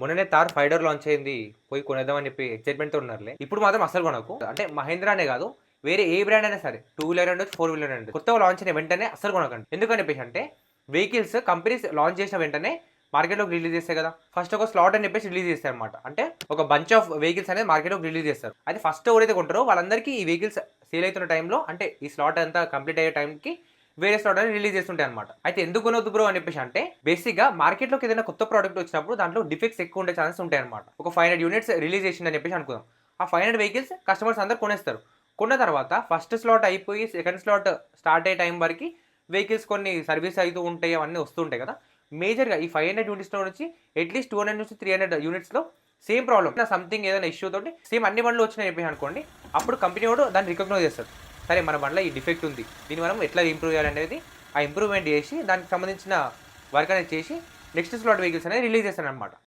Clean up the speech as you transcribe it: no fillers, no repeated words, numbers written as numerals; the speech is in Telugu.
మొన్ననే థార్ 5 డోర్ లాంచ్ అయింది. పోయి కొనేద్దామని చెప్పి ఎక్సైట్‌మెంట్‌తో ఉన్నారులే. ఇప్పుడు మాత్రం అస్సలు కొనకు. అంటే మహేంద్ర అనే కాదు, వేరే ఏ బ్రాండ్ అయినా సరే, 2 వీలర్ ఉండొచ్చు, 4 వీలర్ ఉండొచ్చు. కొత్తగా లాంచ్ అయిన వెంటనే అస్సలు కొనకండి. ఎందుకని చెప్పేసి అంటే వెహికల్స్ కంపెనీస్ లాంచ్ చేసిన వెంటనే మార్కెట్‌లోకి రిలీజ్ చేస్తాయి కదా! ఫస్ట్ ఒక స్లాట్ అని చెప్పేసి రిలీజ్ చేస్తారన్నమాట. అంటే ఒక బంచ్ ఆఫ్ వెహికల్స్ అనేది మార్కెట్‌లోకి రిలీజ్ చేస్తారు. అయితే ఫస్ట్ ఎవరైతే కొంటారో వాళ్ళందరికీ ఈ వెహికల్స్ సేల్ అయితున్న టైంలో, అంటే ఈ స్లాట్ అంతా కంప్లీట్ అయ్యే టైంకి వేరే స్లాట్ అనేది రిలీజ్ చేస్తుంటాయి అనమాట. అయితే ఎందుకు కొనొద్దు బ్రో అని చెప్పేసి అంటే బేసిక్‌గా మార్కెట్‌లోకి ఏదైనా కొత్త ప్రోడక్ట్ వచ్చినప్పుడు దాంట్లో డిఫెక్ట్స్ ఎక్కువ ఉండే ఛాన్సెస్ ఉంటాయి అనమాట. ఒక 500 యూనిట్స్ రిలీజ్ చేసిందని చెప్పేసి అనుకుందాం. ఆ 500 వెహికల్స్ కస్టమర్స్ అందరూ కొనేస్తారు. కొన్న తర్వాత ఫస్ట్ స్లాట్ అయిపోయి సెకండ్ స్లాట్ స్టార్ట్ అయ్యే టైం వరకి వెహికల్స్ కొన్ని సర్వీస్ అయితూ ఉంటాయి, అవన్నీ వస్తుంటాయి కదా! మేజర్‌గా ఈ 500 యూనిట్స్‌లో నుంచి అట్‌లీస్ట్ 200-300 యూనిట్స్‌లో సేమ్ ప్రాబ్లమ్ సంథింగ్ ఏదైనా ఇష్యూ తోటి సేమ్ అన్ని బండ్లు వచ్చినాయని చెప్పేసి అనుకోండి. అప్పుడు కంపెనీ వాడు దాన్ని రికగ్నైజ్ చేస్తాడు. సరే మన బండ్లో ఈ డిఫెక్ట్ ఉంది, దీన్ని మనం ఎట్లా ఇంప్రూవ్ చేయాలనేది ఆ ఇంప్రూవ్‌మెంట్ చేసి దానికి సంబంధించిన వర్క్ అనేది చేసి నెక్స్ట్ స్లాట్ వెహికల్స్ అనేది రిలీజ్ చేస్తాడనమాట.